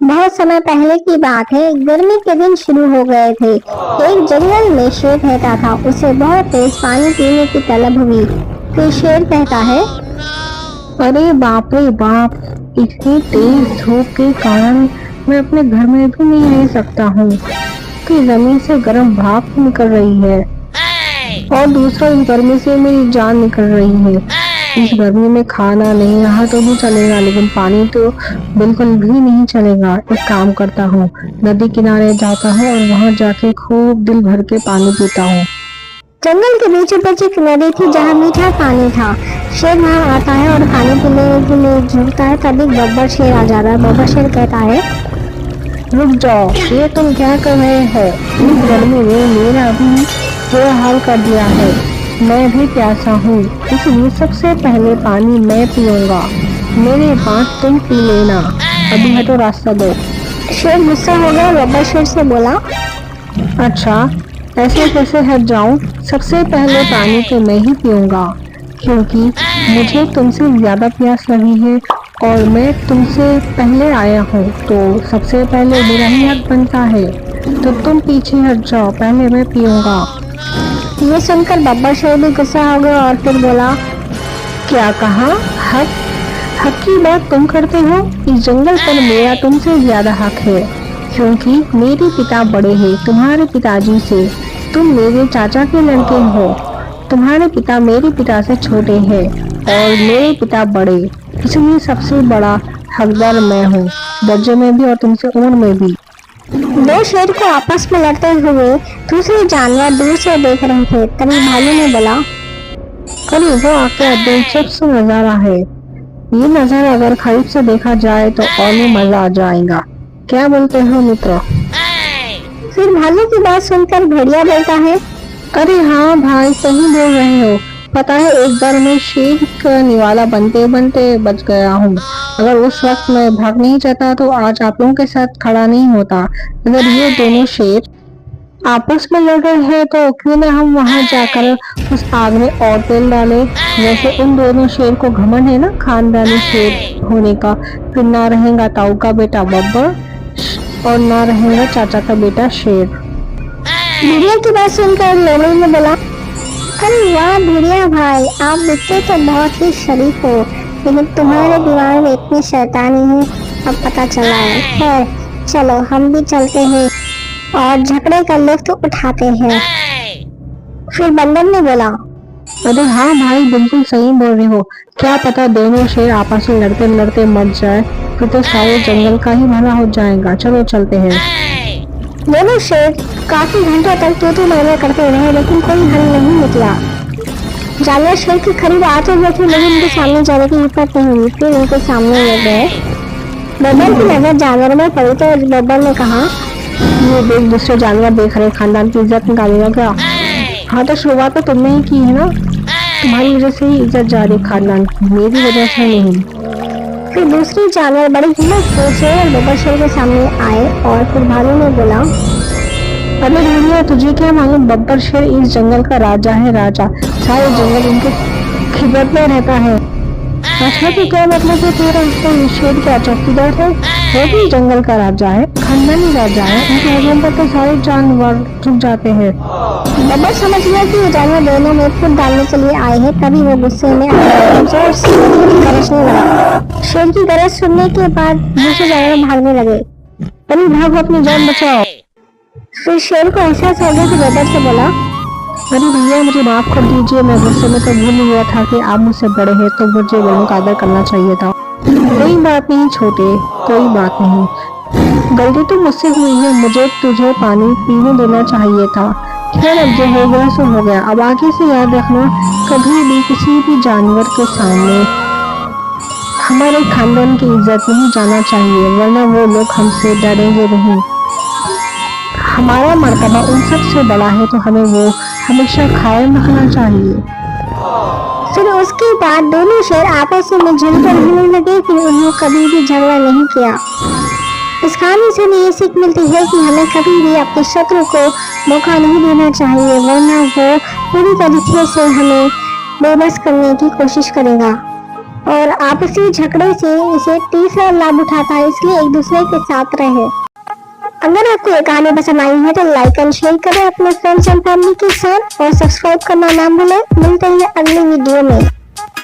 बहुत समय पहले की बात है। गर्मी के दिन शुरू हो गए थे। एक जंगल में शेर रहता था। उसे बहुत तेज पानी पीने की तलब हुई। फिर शेर कहता है, अरे बाप रे बाप, इतनी तेज धूप के कारण मैं अपने घर में भी नहीं रह सकता हूँ कि जमीन से गर्म भाप निकल रही है और दूसरा इस गर्मी से मेरी जान निकल रही है। इस गर्मी में खाना नहीं रहा तो भी चलेगा, लेकिन पानी तो बिल्कुल भी नहीं चलेगा। एक काम करता हूँ, नदी किनारे जाता हूँ और वहाँ जाके खूब दिल भर के पानी पीता हूँ। जंगल के बीचों बीच एक नदी थी जहाँ मीठा पानी था। शेर वहाँ आता है और पानी पीने के लिए झुकता है। तभी बब्बर शेर आ जाता है। बब्बर शेर कहता है, रुक जाओ, ये तुम क्या कर रहे हो? इस गर्मी में मेरा भी बुरा हाल कर दिया है। मैं भी प्यासा हूँ, इसलिए सबसे पहले पानी मैं पीऊंगा। मेरे बाद तुम पी लेना। अभी हटो, रास्ता दो। शेर गुस्सा हो गया। बब्बर शेर से बोला, अच्छा, ऐसे कैसे हट जाऊं? सबसे पहले पानी तो मैं ही पीऊंगा, क्योंकि मुझे तुमसे ज्यादा प्यास लगी है और मैं तुमसे पहले आया हूँ, तो सबसे पहले मेरा ही हक बनता है। तो तुम पीछे हट जाओ, पहले मैं पीऊंगा। ये सुनकर बब्बर शेर भी गुस्सा हो गया और फिर बोला, क्या कहा? हक? हक की बात तुम करते हो? इस जंगल पर मेरा तुमसे ज्यादा हक है, क्योंकि मेरे पिता बड़े हैं तुम्हारे पिताजी से। तुम मेरे चाचा के लड़के हो। तुम्हारे पिता मेरे पिता से छोटे हैं और मेरे पिता बड़े, इसलिए सबसे बड़ा हकदार मैं हूँ, दर्जे में भी और तुमसे उम्र में भी। दो शेर को आपस में लड़ते हुए दूसरे जानवर दूर से देख रहे थे। तभी भालू ने बोला, अरे वाह, क्या दिलचस्प नजारा है। ये नजारा अगर करीब से देखा जाए तो और भी मजा आ जाएगा। क्या बोलते हो मित्र? फिर भालू की बात सुनकर भेड़िया बोलता है, अरे हाँ भाई, सही बोल रहे हो। पता है, एक बार मैं शेर का निवाला बनते बनते बच गया हूँ। अगर उस वक्त मैं भाग नहीं जाता तो आज आप लोगों के साथ खड़ा नहीं होता। अगर ये दोनों शेर आपस में लड़ रहे हैं तो क्यों ना हम वहां जाकर उस आग में और तेल डालें। वैसे उन दोनों शेर को घमंड है ना खानदानी शेर होने का। फिर ना रहेगा ताऊ का बेटा बब्बर और ना रहेगा चाचा का बेटा शेर। भेड़िया की बात सुनकर लोमड़ी ने बोला, अरे वाह भेड़िया भाई, आप दिखते तो बहुत ही शरीफ हो, लेकिन तुम्हारे दिमाग में इतनी शैतानी है, अब पता चला है। खैर चलो, हम भी चलते हैं और झगड़े का लुत्फ उठाते हैं। फिर बंदर ने बोला, अरे हाँ भाई, बिल्कुल सही बोल रहे हो। क्या पता दोनों शेर आपस में लड़ते लड़ते मर जाए, फिर तो सारे जंगल का ही भला हो जाएगा। चलो चलते हैं। दोनों शेर काफी घंटों तक तू मैं करते रहे, लेकिन कोई हल नहीं निकला। जानवर शेर के करीब आते हुए थे, लेकिन उनके सामने जाने की हिम्मत नहीं हुई। फिर उनके सामने ले गए। बब्बर की नजर जानवर में पड़ी तो बब्बर ने कहा, ये देख, दूसरे जानवर देख रहे, खानदान की इज्जत निकालेगा क्या? हाँ, तो शुरुआत तो तुमने ही की है ना। तुम्हारी वजह से ही इज्जत जा रही खानदान की, मेरी वजह से नहीं। फिर दूसरे जानवर बड़ी हिम्मत से शेर और बब्बर शेर के सामने आए और फिर भालू ने बोला, अरे भेड़िया, तुझे क्या मालूम, बब्बर शेर इस जंगल का राजा है। राजा, सारे जंगल उनके खिदमत में रहता है। अच्छा, तो क्या मतलब है तेरा? तो शेर क्या चौकीदार है? वो भी जंगल का राजा है, खानदानी राजा है। उनके हुक्म पर तो सारे जानवर झुक जाते हैं। बब्बर समझ गया कि ये जानवर दोनों में फूट डालने के लिए आए हैं। तभी वो गुस्से में जोर से गरजने लगा। शेर की गरज सुनने के बाद दूसरे जानवर भागने लगे। अरे भागो, अपनी जान बचाओ। फिर शेर को एहसास हो गया कि बब्बर से बोला, अरे भैया, मुझे माफ कर दीजिए, मैं गुस्से में तो भूल गया था कि आप मुझसे बड़े हैं, तो मुझे बड़ों का आदर करना चाहिए था। कोई बात नहीं छोटे, कोई बात नहीं। गलती तो मुझसे हुई है, मुझे तुझे पानी पीने देना चाहिए था। खैर, अब जो हो गया सो हो गया। अब आगे से याद रखना, कभी भी किसी भी जानवर के सामने हमारे खानदान की इज्जत नहीं जाना चाहिए, वरना वो लोग हमसे डरेंगे नहीं। हमारा मर्तबा उन सब से बड़ा है, तो हमें वो हमेशा कायम रखना चाहिए। फिर उसके बाद दोनों शेर आपस में मिलजुल कर रहने लगे। फिर उन्होंने कभी भी झगड़ा नहीं किया। इस कहानी से हमें ये सीख मिलती है कि हमें कभी भी अपने शत्रु को मौका नहीं देना चाहिए, वरना वो पूरी तरीके से हमें बेबस करने की कोशिश करेगा। और आपसी झगड़े से इसे तीसरा लाभ उठाता है, इसलिए एक दूसरे के साथ रहे। अगर आपको ये कहानी पसंद आई है तो लाइक एंड शेयर करें अपने फ्रेंड्स एंड फैमिली के साथ और सब्सक्राइब करना ना भूलें। मिलते हैं अगली वीडियो में।